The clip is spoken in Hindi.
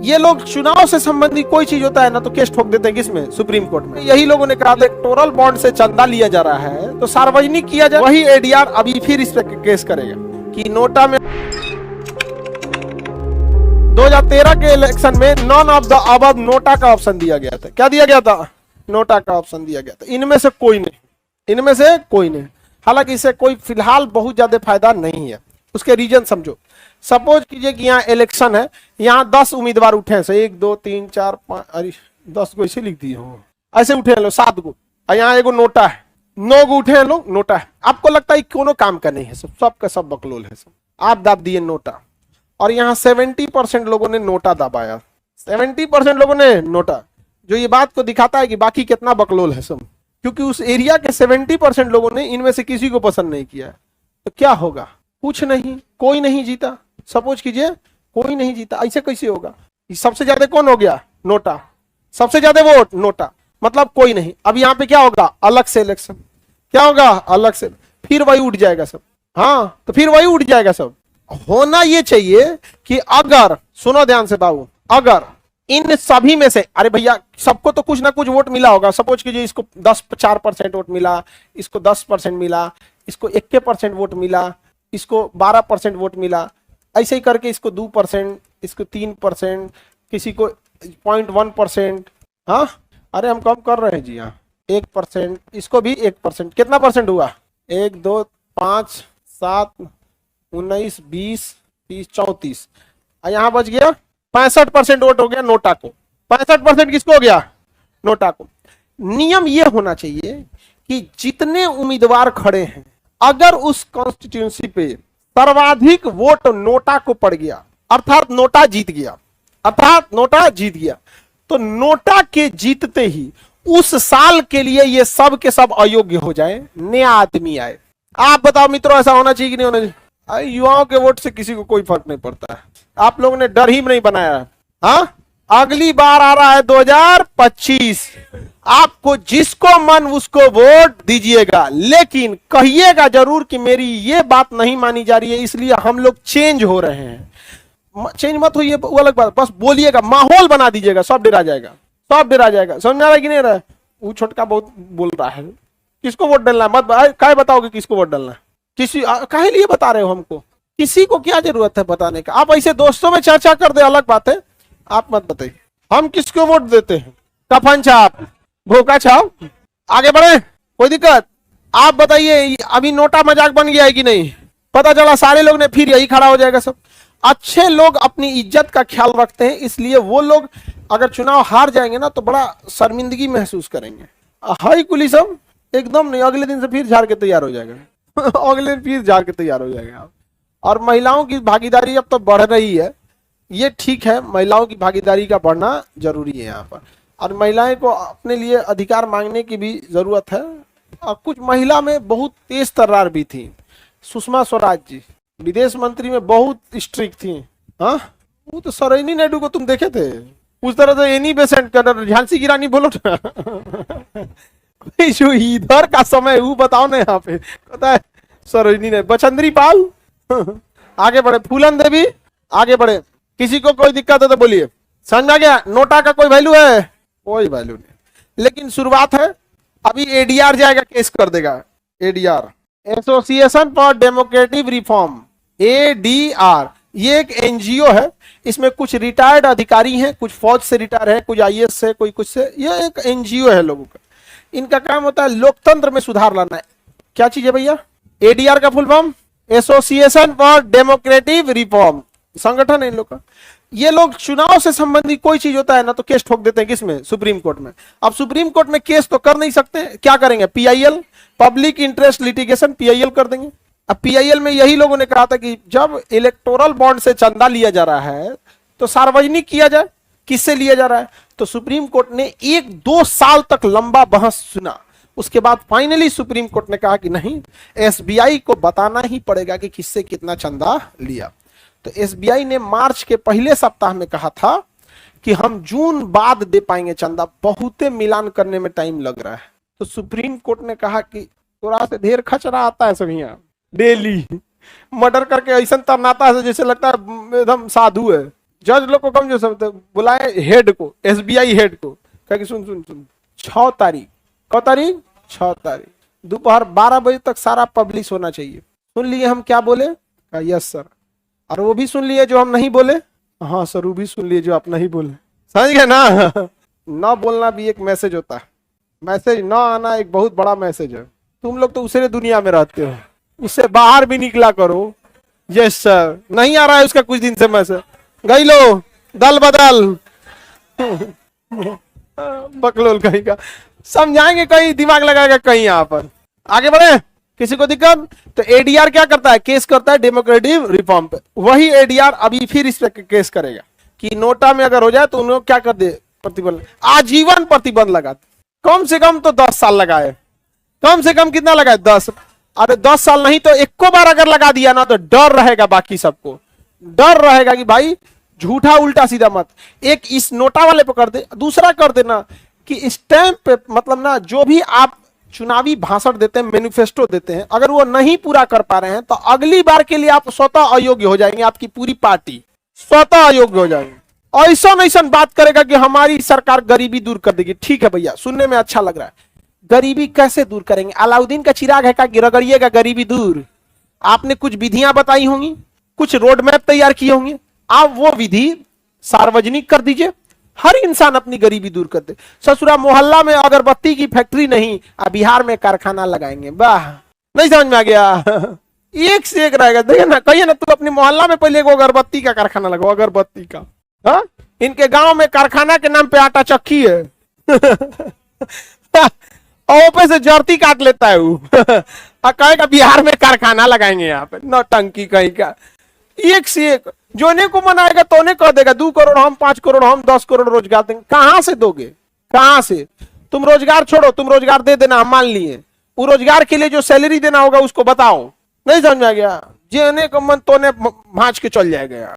ये लोग चुनाव से संबंधित कोई चीज होता है ना तो केस ठोक देते हैं किसमें, सुप्रीम कोर्ट में। यही लोगों ने कहा इलेक्टोरल बॉन्ड से चंदा लिया जा रहा है तो सार्वजनिक किया जाए। वही एडीआर अभी फिर इस पे केस करेगा कि नोटा में 2013 के इलेक्शन में none of the above NOTA का ऑप्शन दिया गया था। क्या दिया गया था? नोटा का ऑप्शन दिया गया था। इनमें से कोई नहीं, हालांकि इससे कोई फिलहाल बहुत ज्यादा फायदा नहीं है। उसके रीजन समझो। सपोज कीजिए कि यहाँ इलेक्शन है, यहाँ 10 उम्मीदवार उठे हैं, 1 2 3 4 5, अरे 10 को ऐसे लिख दिए हो, ऐसे उठे हैं लोग 7 को, और यहाँ एगो नोटा है, 9 को उठे हैं लोग, नोटा है। आपको लगता है कोनो काम का नहीं है, सब का सब बकलोल है, सब आप दाब दिए नोटा। और यहाँ 70% लोगों ने नोटा दबाया, 70% लोगों ने नोटा, जो ये बात को दिखाता है कि बाकी कितना बकलोल है सब, क्योंकि उस एरिया के 70% लोगों ने इनमें से किसी को पसंद नहीं किया। तो क्या होगा? कुछ नहीं, कोई नहीं जीता। सपोज कीजिए कोई नहीं जीता, ऐसे कैसे होगा? सबसे ज्यादा कौन हो गया? नोटा। सबसे ज्यादा वोट नोटा, मतलब कोई नहीं। अब यहाँ पे क्या होगा? अलग से इलेक्शन। क्या होगा? अलग से, फिर वही उठ जाएगा सब। हाँ, तो फिर वही उठ जाएगा सब। होना ये चाहिए कि अगर, सुनो ध्यान से बाबू, अगर इन सभी में से, अरे भैया सबको तो कुछ ना कुछ वोट मिला होगा। सपोज कीजिए इसको 4% वोट मिला, इसको 10% मिला, इसको 21% वोट मिला, इसको 12% वोट मिला, ऐसे ही करके इसको 2%, इसको 3%, किसी को 0.1%। हाँ, अरे हम कम कर रहे हैं जी। हाँ, 1%, इसको भी 1%। कितना परसेंट हुआ? 1 2 5 7 19 20 30 34, यहाँ बच गया 65% वोट हो गया नोटा को। 65% किसको हो गया? नोटा को। नियम यह होना चाहिए कि जितने उम्मीदवार खड़े हैं, अगर उस कॉन्स्टिट्यूंसी पे सर्वाधिक वोट नोटा को पड़ गया, अर्थात नोटा जीत गया, तो नोटा के जीतते ही उस साल के लिए ये सब के सब अयोग्य हो जाए, नया आदमी आए। आप बताओ मित्रों, ऐसा होना चाहिए कि नहीं होना चाहिए? युवाओं के वोट से किसी को कोई फर्क नहीं पड़ता है। आप लोगों ने डर ही नहीं बनाया है। हाँ, अगली बार आ रहा है 2025, आपको जिसको मन उसको वोट दीजिएगा, लेकिन कहिएगा जरूर कि मेरी ये बात नहीं मानी जा रही है, इसलिए हम लोग चेंज हो रहे हैं। चेंज मत होइए, वो अलग बात, बस बोलिएगा, माहौल बना दीजिएगा, सब डरा जाएगा। समझ में आ रहा है कि नहीं रहा? वो छोटका बहुत बोल रहा है, किसको वोट डालना है मत काय बताओगे, किसको वोट डालना है? किसी काहे लिए बता रहे हो हमको? किसी को क्या जरूरत है बताने का? आप ऐसे दोस्तों में चर्चा कर दे, अलग बात है, आप मत बताइए। हम किसको वोट देते हैं? कफन छाप, भूखा छाप, आगे बढ़े, कोई दिक्कत? आप बताइए, अभी नोटा मजाक बन गया है कि नहीं? पता चला सारे लोग ने, फिर यही खड़ा हो जाएगा सब। अच्छे लोग अपनी इज्जत का ख्याल रखते हैं, इसलिए वो लोग अगर चुनाव हार जाएंगे ना तो बड़ा शर्मिंदगी महसूस करेंगे। हाई कुली सब एकदम नहीं, अगले दिन से फिर झाड़ के तैयार हो जाएगा अगले दिन फिर झाड़ के तैयार हो जाएगा। और महिलाओं की भागीदारी अब तो बढ़ रही है, ये ठीक है, महिलाओं की भागीदारी का बढ़ना जरूरी है यहाँ पर। और महिलाएं को अपने लिए अधिकार मांगने की भी जरूरत है। और कुछ महिला में बहुत तेज तर्रार भी थी। सुषमा स्वराज जी विदेश मंत्री में बहुत स्ट्रिक्ट थी। हाँ, वो तो सरोजिनी नायडू को तुम देखे थे उस तरह से एनी बेसेंट कर, झांसी की रानी बोलो ना जो इधर का समय वो बताओ ना, यहाँ पे पता है सरोजिनी नायडू, बचेंद्री पाल आगे बढ़े, फूलन देवी आगे बढ़े। किसी को कोई दिक्कत है तो बोलिए। समझ आ गया? नोटा का कोई वैल्यू है? कोई वैल्यू नहीं, लेकिन शुरुआत है। अभी एडीआर जाएगा, केस कर देगा। ADR, association for democratic reform, ADR, ये एक एनजीओ है। इसमें कुछ रिटायर्ड अधिकारी हैं, कुछ फौज से रिटायर है, कुछ आईएएस से, कोई कुछ से। ये एक एनजीओ है लोगों का। इनका काम होता है लोकतंत्र में सुधार लाना है। क्या चीज है भैया? एडीआर का full form association for democratic reform, संगठन है इन लोग का। ये लोग चुनाव से संबंधित कोई चीज होता है ना तो केस ठोक देते हैं किसमें? सुप्रीम कोर्ट में। अब सुप्रीम कोर्ट में केस तो कर नहीं सकते, क्या करेंगे? PIL, public interest litigation, PIL कर देंगे। अब पीआईएल में यही लोगों ने कहा था कि जब इलेक्टोरल बॉन्ड से चंदा लिया जा रहा है तो सार्वजनिक किया जाए। किससे लिया जा रहा है? तो सुप्रीम कोर्ट ने 1-2 साल तक लंबा बहस सुना। उसके बाद फाइनली सुप्रीम कोर्ट ने कहा कि नहीं, एसबीआई को बताना ही पड़ेगा कि किससे कितना चंदा लिया। तो एसबीआई ने मार्च के पहले सप्ताह में कहा था कि हम जून बाद दे पाएंगे चंदा, बहुते मिलान करने में टाइम लग रहा है। तो सुप्रीम कोर्ट ने कहा कि थोड़ा से ढेर खचरा आता है सब, यहाँ डेली मर्डर करके ऐसा तरनाता है जैसे लगता है एकदम साधु है। जज लोग को कम जो सब बुलाए हेड को, एसबीआई हेड को, कह कि सुन सुन सुन 6 तारीख, कौ तारीख 6 तारीख दोपहर 12 बजे तक सारा पब्लिश होना चाहिए। सुन लिए हम क्या बोले? कहा यस सर। और वो भी सुन लिए जो हम नहीं बोले? हाँ सर वो भी सुन लिए जो आप नहीं बोले। समझ गए ना? ना बोलना भी एक मैसेज होता है, मैसेज ना आना एक बहुत बड़ा मैसेज है। तुम लोग तो उसी दुनिया में रहते हो, उससे बाहर भी निकला करो। यस सर, नहीं आ रहा है उसका कुछ दिन से मैसेज, गई लो दल बदल। बकलोल कहीं का, समझाएंगे कहीं, दिमाग लगाएगा कहीं। यहाँ पर आगे बढ़े, किसी को दिक्कत? तो एडीआर क्या करता है? केस करता है डेमोक्रेटिक रिफॉर्म पे। वही एडीआर अभी फिर इस पे केस करेगा कि नोटा में अगर हो जाए तो उन्होंने क्या कर दे? प्रतिबंध, आजीवन प्रतिबंध लगा। कम से कम तो 10 साल लगाए, कम से कम कितना लगाए? 10। अरे 10 साल नहीं तो 1 बार अगर लगा दिया ना तो डर रहेगा, बाकी सबको डर रहेगा कि भाई झूठा उल्टा सीधा मत। एक इस नोटा वाले पे कर दे, दूसरा कर देना कि स्टैंप पे, मतलब ना जो भी आप चुनावी भाषण देते हैं, मैनिफेस्टो देते हैं, अगर वो नहीं पूरा कर पा रहे हैं तो अगली बार के लिए आप स्वतः अयोग्य हो जाएंगे, आपकी पूरी पार्टी स्वतः अयोग्य हो जाएंगे। ऐसा ऐसा बात करेगा कि हमारी सरकार गरीबी दूर कर देगी। ठीक है भैया, सुनने में अच्छा लग रहा है। गरीबी कैसे दूर करेंगे? अलाउद्दीन का चिराग है, का रगड़िएगा गरीबी दूर। आपने कुछ विधियां बताई होंगी, कुछ रोड मैप तैयार किए होंगे, आप वो विधि सार्वजनिक कर दीजिए, हर इंसान अपनी गरीबी दूर कर दे। ससुरा मोहल्ला में अगरबत्ती की फैक्ट्री नहीं, बिहार में कारखाना लगाएंगे। वाह, नहीं समझ में आ गया? एक से एक रहेगा। देखिए ना, कहिए ना, तू अपने मोहल्ला में पहले एगो अगरबत्ती का कारखाना लगाओ, अगरबत्ती का। हा? इनके गांव में कारखाना के नाम पे आटा चक्की है। ओपे से जर्ती काट लेता है वो। कहेगा बिहार में कारखाना लगाएंगे यहाँ पे, नौटंकी कहीं का। एक से एक जोने को मनाएगा तो ने कह देगा 2 करोड़ हम, 5 करोड़ हम, 10 करोड़ रोजगार देंगे। कहां से दोगे? कहां से? तुम रोजगार छोड़ो, तुम रोजगार दे देना, हम मान लिए। वो रोजगार के लिए जो सैलरी देना होगा उसको बताओ। नहीं समझ में आ गया? जेने को मन तो ने भांज के चल जाएगा।